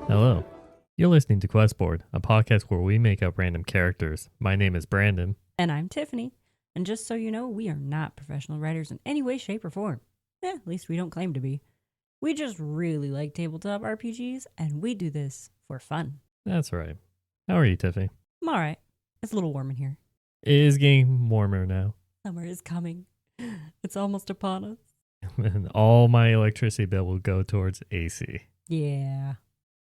Hello. You're listening to Questboard, a podcast where we make up random characters. My name is Brandon. And I'm Tiffany. And just so you know, we are not professional writers in any way, shape, or form. At least we don't claim to be. We just really like tabletop RPGs, and we do this for fun. That's right. How are you, Tiffany? I'm alright. It's a little warm in here. It is getting warmer now. Summer is coming. It's almost upon us. And all my electricity bill will go towards AC. Yeah.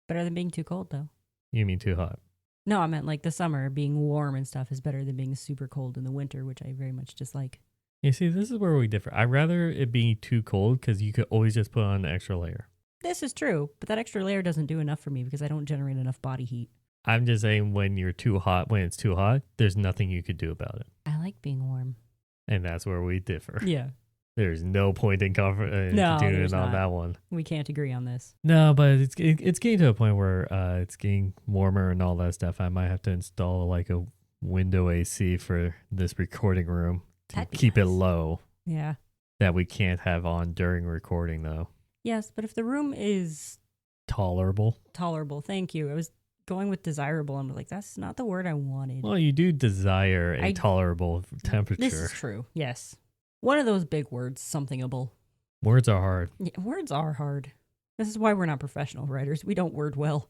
Better than being too cold, though. You mean too hot? No, I meant like the summer being warm and stuff is better than being super cold in the winter, which I very much dislike. You see, this is where we differ. I'd rather it be too cold because you could always just put on an extra layer. This is true, but that extra layer doesn't do enough for me because I don't generate enough body heat. I'm just saying when it's too hot, there's nothing you could do about it. I like being warm. And that's where we differ. Yeah. There's no point in No, doing there's it on not. that one. We can't agree on this. No, but it's getting to a point where it's getting warmer and all that stuff. I might have to install like a window AC for this recording room to That'd be keep it nice. low. Yeah. That we can't have on during recording though. Yes, but if the room is Tolerable. tolerable, thank you. I was going with desirable. I'm like, that's not the word I wanted. Well, you do desire a I- tolerable temperature. This is true. Yes. One of those big words, somethingable. Words are hard. Yeah, words are hard. This is why we're not professional writers. We don't word well.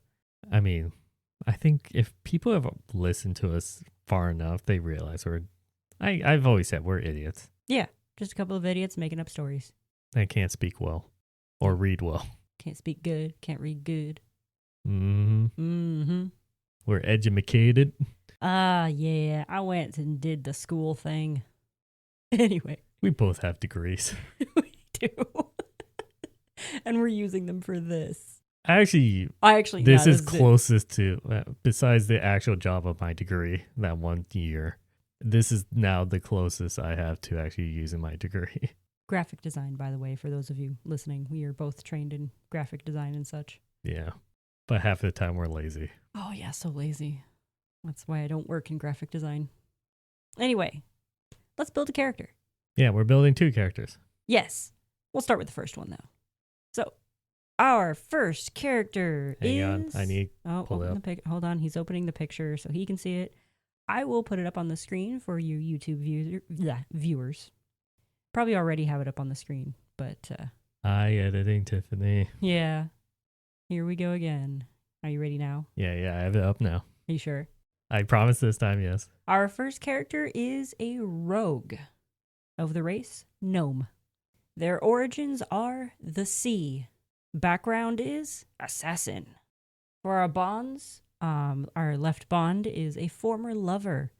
I mean, I think if people have listened to us far enough, they realize I've always said we're idiots. Yeah, just a couple of idiots making up stories. I can't speak well or read well. Can't speak good, can't read good. Mm-hmm. Mm-hmm. We're educated. Yeah, I went and did the school thing. Anyway. We both have degrees. We do. And we're using them for this. Actually, This is closest to, besides the actual job of my degree, that 1 year, this is now the closest I have to actually using my degree. Graphic design, by the way, for those of you listening. We are both trained in graphic design and such. Yeah. But half the time we're lazy. Oh, yeah, so lazy. That's why I don't work in graphic design. Anyway, let's build a character. Yeah, we're building 2 characters. Yes. We'll start with the first one, though. So, our first character Hang on, is... I need pull open up. hold on. He's opening the picture so he can see it. I will put it up on the screen for you YouTube viewers. Probably already have it up on the screen, but Hi, editing Tiffany. yeah. Here we go again. Are you ready now? Yeah, I have it up now. Are you sure? I promise this time, yes. Our first character is a rogue of the race Gnome. Their origins are the sea. Background is assassin. For our bonds, our left bond is a former lover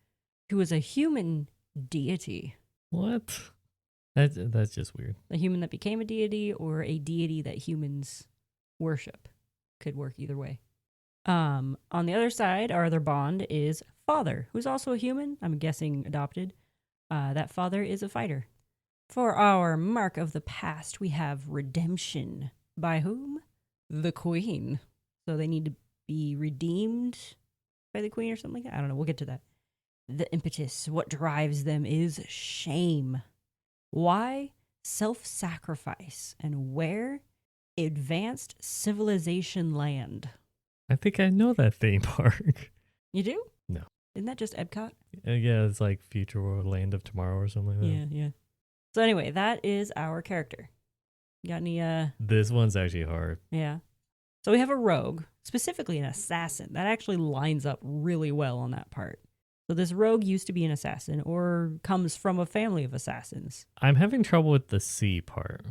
who is a human deity. What? That's just weird. A human that became a deity or a deity that humans worship. Could work either way. On the other side, our other bond is father, who's also a human. I'm guessing adopted. That father is a fighter. For our mark of the past, we have redemption. By whom? The queen. So they need to be redeemed by the queen or something like that. I don't know. We'll get to that. The impetus, what drives them is shame. Why? Self-sacrifice. And where? Advanced civilization land. I think I know that theme park. You do? No. Isn't that just Epcot? Yeah, it's like Future World Land of Tomorrow or something like that. Yeah. So anyway, that is our character. Got any, This one's actually hard. yeah. So we have a rogue, specifically an assassin. That actually lines up really well on that part. So this rogue used to be an assassin or comes from a family of assassins. I'm having trouble with the C part.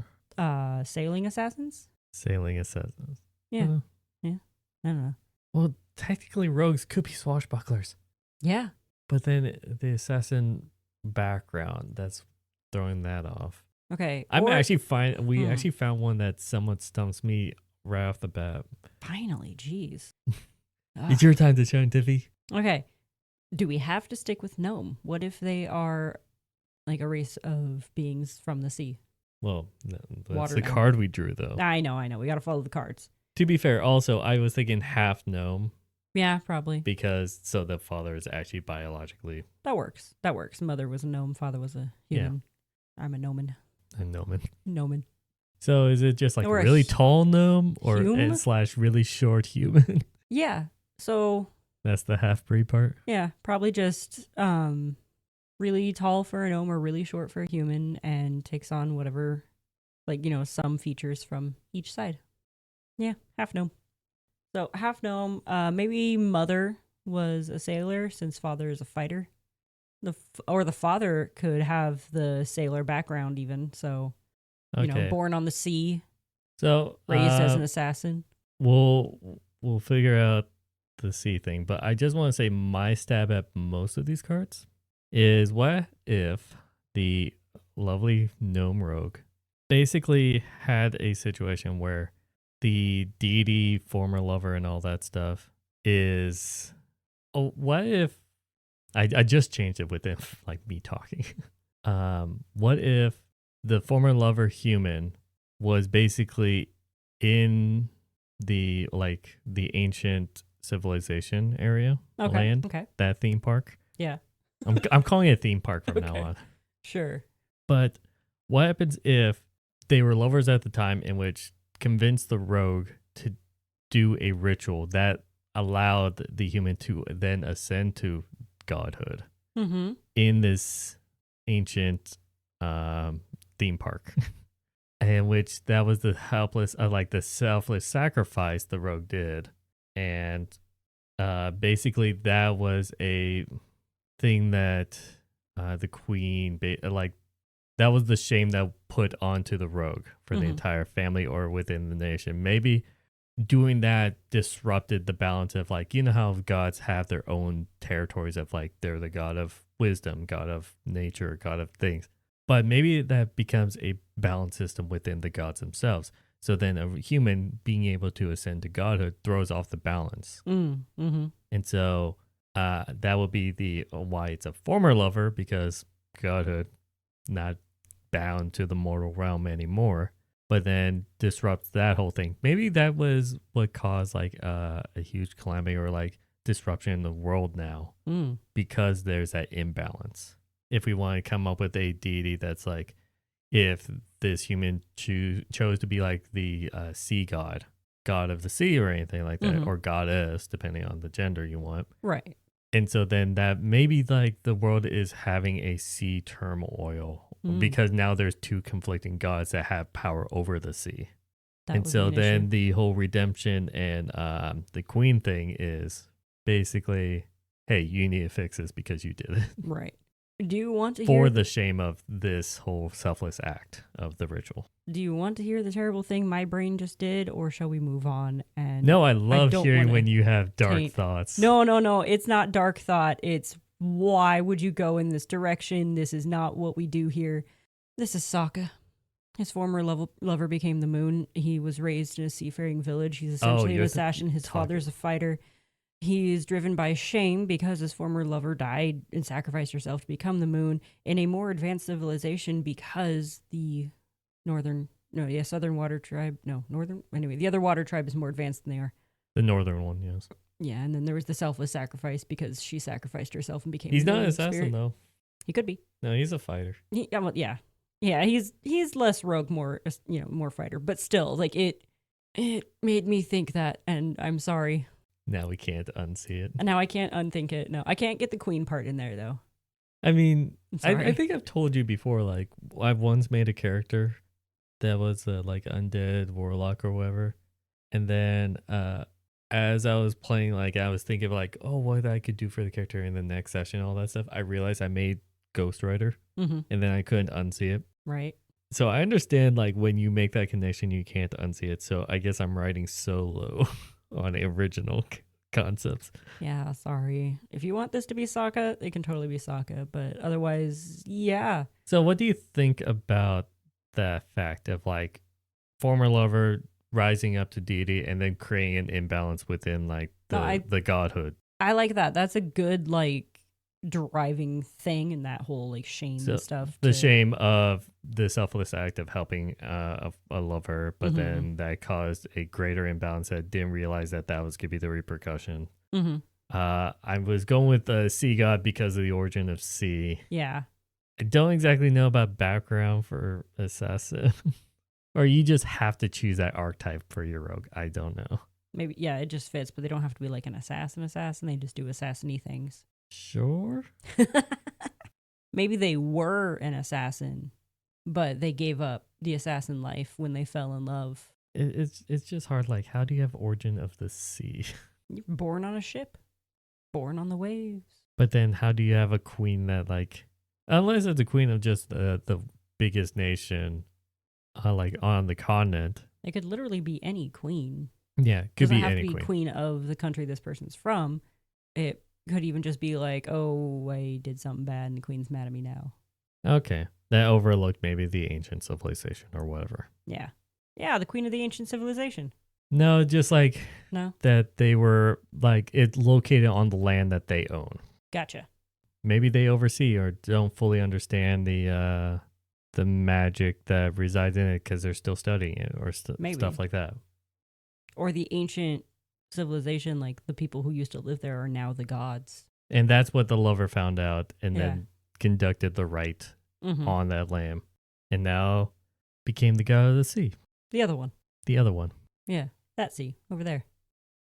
Sailing assassins? Sailing assassins. Yeah. I don't know. Well, technically rogues could be swashbucklers. Yeah. But then the assassin background, that's throwing that off. Okay. I'm or- actually fine. We Hmm. actually found one that somewhat stumps me right off the bat. Finally, jeez. It's your time to shine, Tiffy. Okay. Do we have to stick with gnome? What if they are like a race of beings from the sea? Well, that's Water the gnome. card we drew, though. I know. We got to follow the cards. To be fair, also, I was thinking half gnome Yeah, probably. because so the father is actually biologically That works. Mother was a gnome. Father was a human. I'm a gnomon. a gnomon. Gnomon. So is it just like a Or a really tall gnome or hume? / really short human? Yeah. So That's the half-breed part. yeah, probably just really tall for a gnome or really short for a human, and takes on whatever, like, some features from each side. Yeah, half gnome. So half gnome. Maybe mother was a sailor since father is a fighter. Or the father could have the sailor background even. So Okay. born on the sea, So raised as an assassin. we'll figure out the C thing, but I just want to say my stab at most of these cards is what if the lovely gnome rogue basically had a situation where the deity, former lover, and all that stuff is. Oh, what if I just changed it within like me talking? What if the former lover human was basically in the ancient civilization area land, Okay. that theme park? Yeah. I'm calling it a theme park from now Okay. on. Sure. But what happens if they were lovers at the time in which convinced the rogue to do a ritual that allowed the human to then ascend to godhood Mm-hmm. in this ancient theme park? In which that was the helpless, like the selfless sacrifice the rogue did. And basically that was a thing that the queen, like that was the shame that put onto the rogue for the entire family or within the nation. Maybe doing that disrupted the balance of, like, how gods have their own territories of, like, they're the god of wisdom, god of nature, god of things. But maybe that becomes a balance system within the gods themselves. So then a human being able to ascend to godhood throws off the balance. Mm-hmm. And so that would be the why it's a former lover, because godhood not bound to the mortal realm anymore, but then disrupts that whole thing. Maybe that was what caused like a huge calamity or like disruption in the world now, because there's that imbalance. If we want to come up with a deity that's like, if this human chose to be like the sea god, god of the sea or anything like that, or goddess, depending on the gender you want. Right. And so then that maybe like the world is having a sea turmoil because now there's two conflicting gods that have power over the sea. That And would so be an then issue. the whole redemption and the queen thing is basically, hey, you need to fix this because you did it. Right. Do you want to For hear the shame of this whole selfless act of the ritual. Do you want to hear the terrible thing my brain just did, or shall we move on? And No, I love don't hearing wanna when you have dark taint- thoughts. No. It's not dark thought. It's why would you go in this direction? This is not what we do here. This is Sokka. His former lover became the moon. He was raised in a seafaring village. He's essentially an assassin. His father's a fighter. He's driven by shame because his former lover died and sacrificed herself to become the moon in a more advanced civilization, because the southern water tribe. No, northern. Anyway, the other water tribe is more advanced than they are. The northern one, yes. Yeah, and then there was the selfless sacrifice because she sacrificed herself and became. He's the not an moon assassin, spirit. though. He could be. No, he's a fighter. Yeah. He's less rogue, more more fighter, but still, like it made me think that, and I'm sorry. Now we can't unsee it. And now I can't unthink it. No, I can't get the queen part in there though. I mean, I'm I think I've told you before, like, I've once made a character that was like undead warlock or whatever. And then as I was playing, like, I was thinking of like, oh, what I could do for the character in the next session, all that stuff. I realized I made Ghost Rider, and then I couldn't unsee it. Right. So I understand, like, when you make that connection, you can't unsee it. So I guess I'm writing solo on original concepts. Yeah, sorry. If you want this to be Sokka, it can totally be Sokka, but otherwise, yeah. So what do you think about that fact of, like, former lover rising up to deity and then creating an imbalance within, like, the godhood? I like that. That's a good, like, driving thing in that whole, like, shame and stuff. The shame of the selfless act of helping a lover, but then that caused a greater imbalance that didn't realize that was going to be the repercussion. I was going with the sea god because of the origin of sea. Yeah. I don't exactly know about background for assassin. Or you just have to choose that archetype for your rogue. I don't know. Maybe, yeah, it just fits, but they don't have to be like an assassin. They just do assassin-y things. Sure. Maybe they were an assassin, but they gave up the assassin life when they fell in love. It's just hard. Like, how do you have origin of the sea? You're born on a ship, born on the waves. But then how do you have a queen that, like, unless it's a queen of just the biggest nation, like on the continent. It could literally be any queen. Yeah, could Doesn't be have any to be queen. queen of the country this person's from. It could even just be like, oh, I did something bad and the queen's mad at me now. Okay, that overlooked maybe the ancient civilization or whatever. Yeah. Yeah, the queen of the ancient civilization. No, just like No? that they were like it located on the land that they own. Gotcha. Maybe they oversee or don't fully understand the magic that resides in it because they're still studying it or stuff like that. Or the ancient civilization, like the people who used to live there are now the gods. And that's what the lover found out and Yeah. then conducted the rite Mm-hmm. on that lamb. And now became the god of the sea. The other one. The other one. Yeah, that sea over there.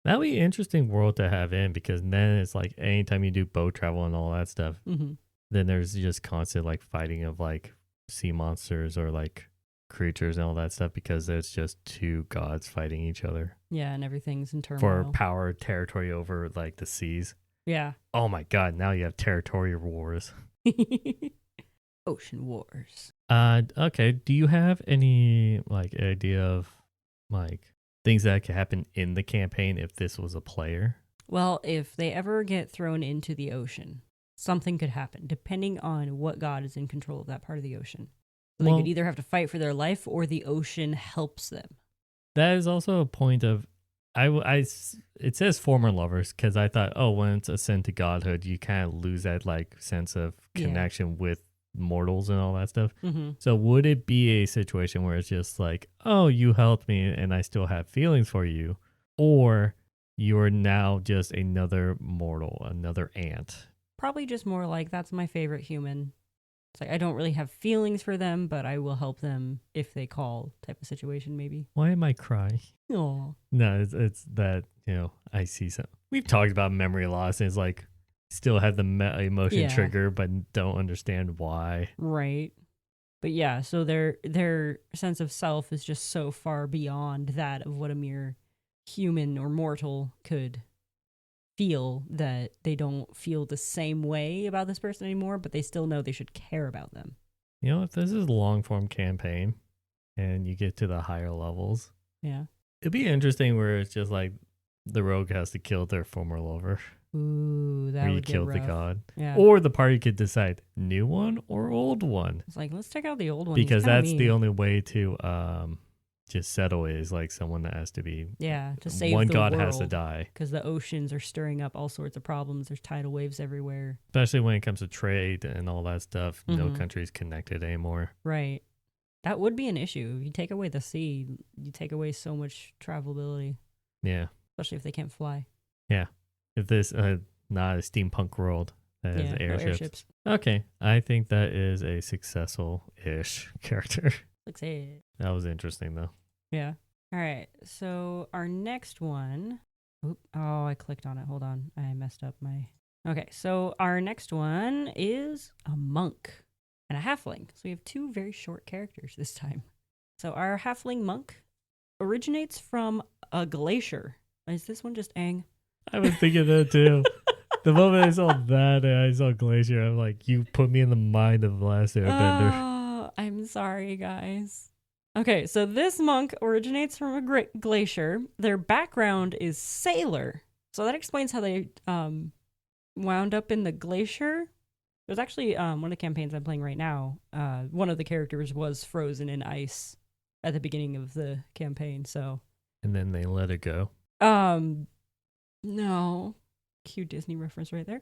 That would be an interesting world to have in because then it's like anytime you do boat travel and all that stuff, Mm-hmm. then there's just constant like fighting of like sea monsters or like creatures and all that stuff because it's just two gods fighting each other Yeah, and everything's in turmoil. for power territory over like the seas. Yeah. Oh my god, now you have territorial wars. Ocean wars. Okay, do you have any like idea of like things that could happen in the campaign if this was a player? Well, if they ever get thrown into the ocean, something could happen depending on what god is in control of that part of the ocean. So they Well- could either have to fight for their life or the ocean helps them. That is also a point of it says former lovers because I thought, oh, when it's ascend to godhood, you kind of lose that like sense of Yeah. connection with mortals and all that stuff. Mm-hmm. So would it be a situation where it's just like, oh, you helped me and I still have feelings for you, or you are now just another mortal, another ant? Probably just more like, that's my favorite human. It's like, I don't really have feelings for them, but I will help them if they call type of situation, maybe. Why am I crying? Aw. No, it's that, I see some. We've talked about memory loss and it's like still have the emotion Yeah. trigger, but don't understand why. Right. But yeah, so their sense of self is just so far beyond that of what a mere human or mortal could feel that they don't feel the same way about this person anymore, but they still know they should care about them. If this is a long form campaign and you get to the higher levels, Yeah. it'd be interesting where it's just like the rogue has to kill their former lover. Ooh, that Or you would get killed the rough. god. Yeah. Or the party could decide new one or old one. It's like, let's check out the old one. He's Because kinda that's the mean. only way to just settle it is like someone that has to be Yeah, to save one the god world. has to die. Because the oceans are stirring up all sorts of problems. There's tidal waves everywhere. Especially when it comes to trade and all that stuff. No Mhm. country's connected anymore. Right. That would be an issue. You take away the sea, you take away so much travelability, Yeah. especially if they can't fly. If this not a steampunk world that has No airships. Okay. I think that is a successful-ish character. Looks it. That was interesting though. Yeah. All right. So our next one. Oh, I clicked on it. Hold on. I messed up my. Okay. So our next one is a monk and a halfling. So we have two very short characters this time. So our halfling monk originates from a glacier. Is this one just Aang? I was thinking that too. The moment I saw that and I saw Glacier, I'm like, you put me in the mind of the last Airbender. Oh, I'm sorry, guys. Okay, so this monk originates from a glacier. Their background is sailor. So that explains how they wound up in the glacier. There's actually one of the campaigns I'm playing right now. One of the characters was frozen in ice at the beginning of the campaign. So, And then they let it go. no, cute Disney reference right there.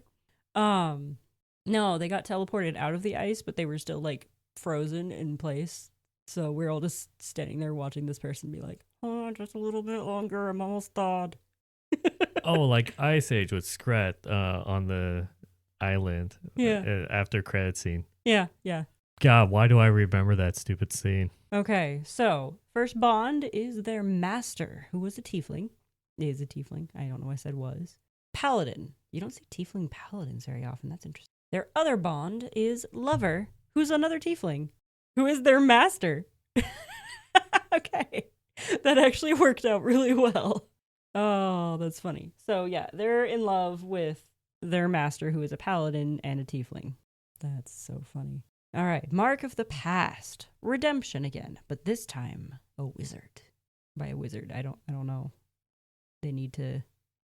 No, they got teleported out of the ice, but they were still like frozen in place. So we're all just standing there watching this person be like, "Oh, just a little bit longer. I'm almost thawed." Oh, like Ice Age with Scrat on the island. Yeah. After credit scene. Yeah, yeah. God, why do I remember that stupid scene? Okay, so first bond is their master, who was a tiefling. Is a tiefling. I don't know why I said was. Paladin. You don't see tiefling paladins very often. That's interesting. Their other bond is lover, who's another tiefling, who is their master. Okay. That actually worked out really well. Oh, that's funny. So yeah, they're in love with their master, who is a paladin and a tiefling. That's so funny. All right, Mark of the Past. Redemption again, but this time a wizard. By a wizard, I don't know. They need to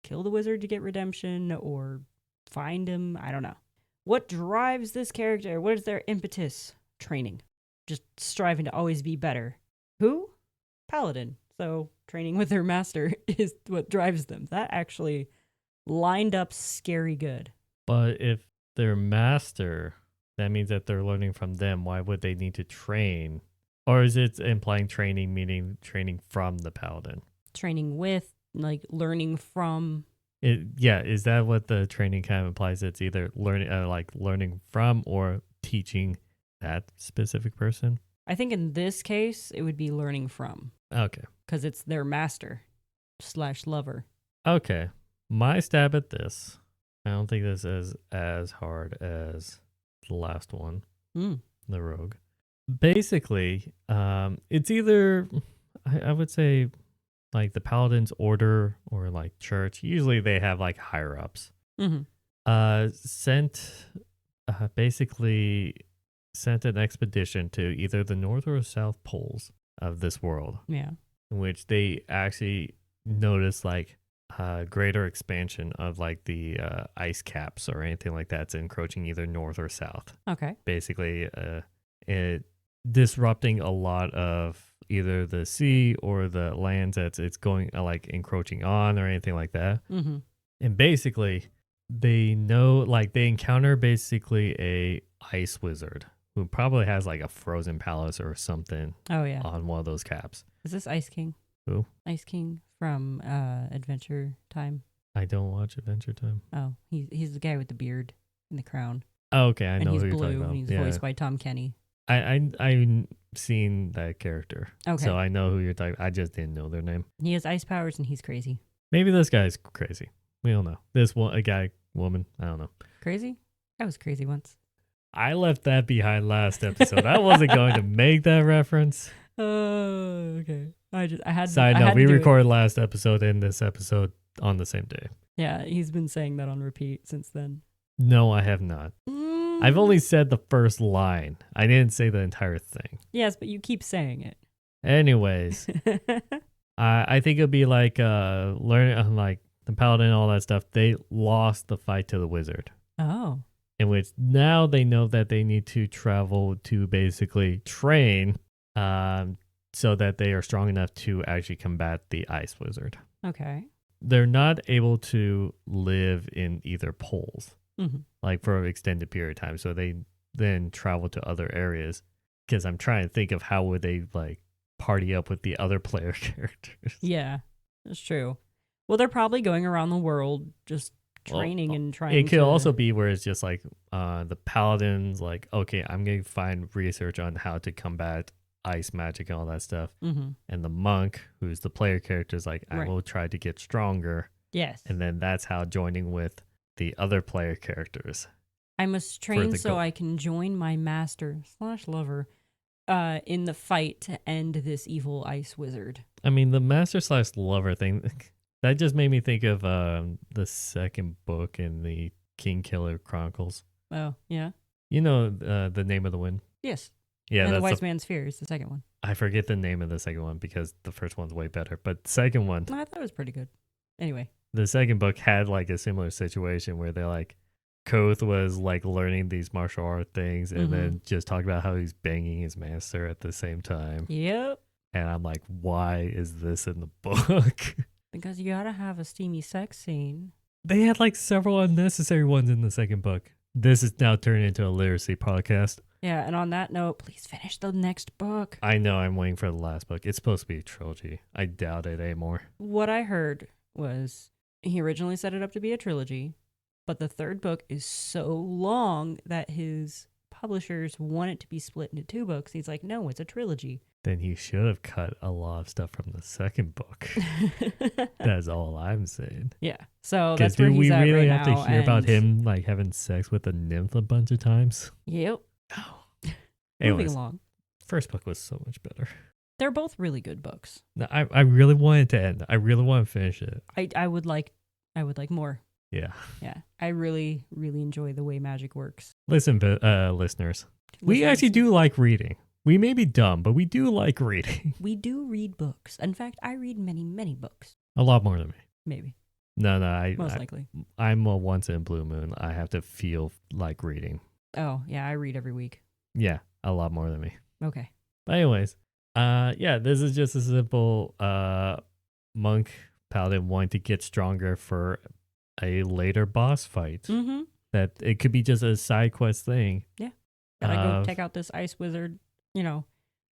kill the wizard to get redemption or find him. I don't know. What drives this character? What is their impetus? Training. Just striving to always be better. Who? Paladin. So training with their master is what drives them. That actually lined up scary good. But if their master, that means that they're learning from them. Why would they need to train? Or is it implying training, meaning training from the paladin? Training with, like learning from. Yeah, is that what the training kind of implies? It's either learning from or teaching that specific person? I think in this case, it would be learning from. Okay. Because it's their master / lover. Okay. My stab at this, I don't think this is as hard as the last one, the rogue. Basically, it's either, I would say, like the paladin's order or like church. Usually they have like higher ups. Sent an expedition to either the north or south poles of this world. Yeah. In which they actually noticed like greater expansion of like the ice caps or anything like that's encroaching either north or south. Okay. Basically, it disrupting a lot of either the sea or the lands that it's going like encroaching on or anything like that. And basically, they encounter basically a ice wizard who probably has like a frozen palace or something. Oh yeah. On one of those caps. Is this Ice King? Who? Ice King from Adventure Time. I don't watch Adventure Time. Oh, he's the guy with the beard and the crown. Oh, okay, I know who you're blue, talking about. And he's voiced by Tom Kenny. I've seen that character. Okay. So I know who you're talking. I just didn't know their name. He has ice powers and he's crazy. Maybe this guy's crazy. We don't know. This one, a guy, woman, I don't know. Crazy? I was crazy once. I left that behind last episode. I wasn't going to make that reference. Oh, okay. Side note, we recorded last episode and this episode on the same day. Yeah, he's been saying that on repeat since then. No, I have not. I've only said the first line. I didn't say the entire thing. Yes, but you keep saying it. Anyways, I think it'd be like learning, like the paladin and all that stuff. They lost the fight to the wizard. Oh. In which now they know that they need to travel to basically train so that they are strong enough to actually combat the ice wizard. Okay. They're not able to live in either poles, like for an extended period of time. So they then travel to other areas because I'm trying to think of how would they like party up with the other player characters. Yeah, that's true. Well, they're probably going around the world just training and trying It could also be where it's just like the paladin's like, okay, I'm going to find research on how to combat ice magic and all that stuff. And the monk, who's the player character, is like, I will try to get stronger. Yes. And then that's how joining with the other player characters. I must train so I can join my master / lover in the fight to end this evil ice wizard. I mean, the master / lover thing, that just made me think of the second book in the King Killer Chronicles. Oh, yeah. You know the Name of the Wind? Yes. Yeah, and that's the Wise Man's Fear is the second one. I forget the name of the second one because the first one's way better. But the second one, I thought it was pretty good. Anyway, the second book had like a similar situation where they're like, Koth was like learning these martial art things and then just talking about how he's banging his master at the same time. Yep. And I'm like, why is this in the book? Because you gotta have a steamy sex scene. They had like several unnecessary ones in the second book. This is now turning into a literacy podcast. Yeah, and on that note, please finish the next book. I know, I'm waiting for the last book. It's supposed to be a trilogy. I doubt it anymore. What I heard was he originally set it up to be a trilogy, but the third book is so long that his publishers want it to be split into 2 books. He's like, no, it's a trilogy. Then he should have cut a lot of stuff from the second book. That's all I'm saying. Yeah. So Because that's where do we he's at really right have now, to hear about and- him like having sex with a nymph a bunch of times? Yep. No. Moving Anyways, along. first book was so much better. They're both really good books. No, I really wanted to end. I really want to finish it. I would like more. Yeah. Yeah. I really, really enjoy the way magic works. Listen, listeners, we Listeners, actually do like reading. We may be dumb, but we do like reading. We do read books. In fact, I read many, many books. A lot more than me. Maybe. No, Most likely. I'm a once in a blue moon. I have to feel like reading. Oh, yeah, I read every week. Yeah, a lot more than me. Okay. But anyways, yeah, this is just a simple monk paladin wanting to get stronger for a later boss fight. Mm-hmm. That it could be just a side quest thing. Gotta go take out this ice wizard. You know,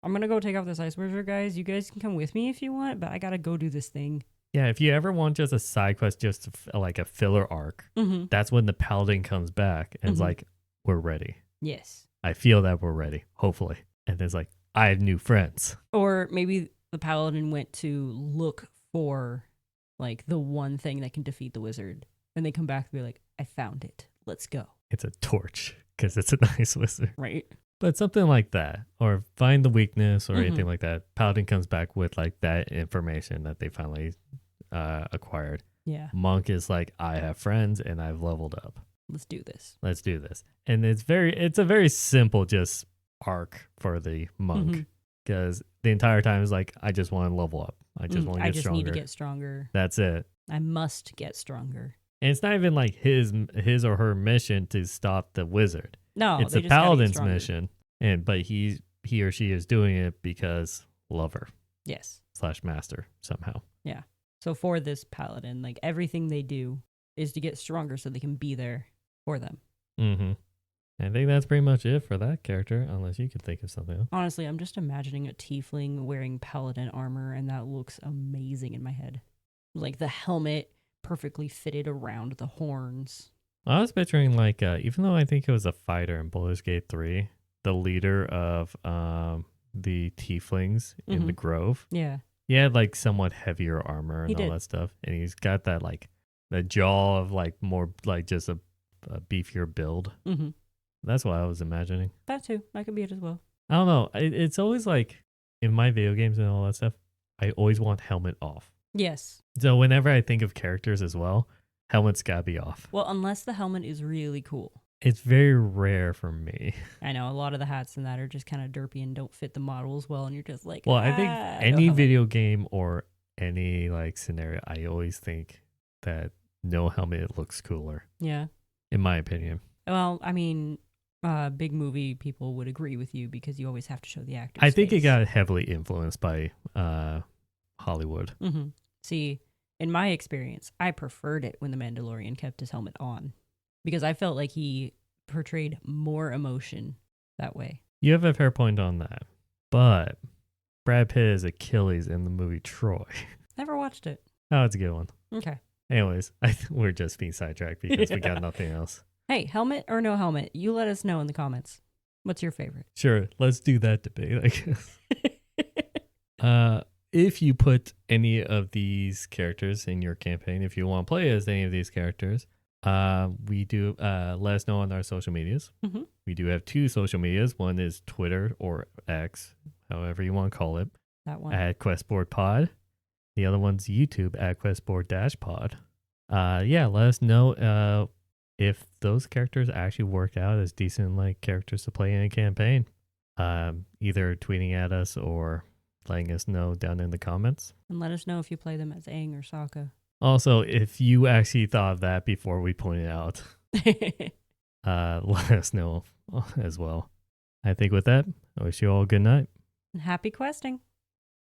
I'm gonna go take out this ice wizard, guys. You guys can come with me if you want, but I gotta go do this thing. Yeah, if you ever want just a side quest, just like a filler arc, Mm-hmm. that's when the paladin comes back and it's Mhm. like, we're ready. Yes. I feel that we're ready, hopefully. And it's like, I have new friends. Or maybe the paladin went to look for like the one thing that can defeat the wizard, and they come back and be like, I found it. Let's go. It's a torch because it's a nice wizard. Right? But something like that, or find the weakness or Mhm. anything like that. Paladin comes back with like that information that they finally acquired. Yeah. Monk is like, I have friends and I've leveled up. Let's do this. Let's do this. And it's a very simple just arc for the monk Mhm. because the entire time is like, I just want to level up. I just want to I get just stronger. need to get stronger. That's it. I must get stronger. And it's not even like his or her mission to stop the wizard. No, it's they the just gotta get paladin's stronger. mission, but he or she is doing it because lover Yes. / master somehow. So for this paladin, like everything they do is to get stronger so they can be there for them. Mm-hmm. I think that's pretty much it for that character, unless you could think of something else. Honestly, I'm just imagining a tiefling wearing paladin armor, and that looks amazing in my head. Like the helmet perfectly fitted around the horns. I was picturing like, even though I think it was a fighter in Baldur's Gate 3, the leader of the tieflings in the grove. Yeah. He had like somewhat heavier armor He and all did. that stuff, and he's got that like the jaw of like more like just a beefier build. Mm-hmm. That's what I was imagining. That too. That could be it as well. I don't know. It's always like in my video games and all that stuff, I always want helmet off. Yes. So whenever I think of characters as well, helmet's gotta be off. Well, unless the helmet is really cool. It's very rare for me. I know a lot of the hats and that are just kind of derpy and don't fit the model as well, and you're just like, Well, I think no any helmet." video game or any like scenario, I always think that no helmet looks cooler, Yeah. in my opinion. Well, I mean, big movie people would agree with you because you always have to show the actor. I think it got heavily influenced by Hollywood. Mm-hmm. See, in my experience, I preferred it when the Mandalorian kept his helmet on because I felt like he portrayed more emotion that way. You have a fair point on that. But Brad Pitt is Achilles in the movie Troy. Never watched it. Oh, it's a good one. Okay. Anyways, we're just being sidetracked because we got nothing else. Hey, helmet or no helmet? You let us know in the comments. What's your favorite? Sure, let's do that debate, I guess. If you put any of these characters in your campaign, if you want to play as any of these characters, we do let us know on our social medias. Mhm. We do have 2 social medias. One is Twitter or X, however you want to call it, That one. at Questboard Pod. The other one's YouTube at Questboard-Pod. Yeah, let us know if those characters actually work out as decent like characters to play in a campaign. Either tweeting at us or letting us know down in the comments. And let us know if you play them as Aang or Sokka. Also, if you actually thought of that before we pointed out, let us know as well. I think with that, I wish you all a good night. Happy questing.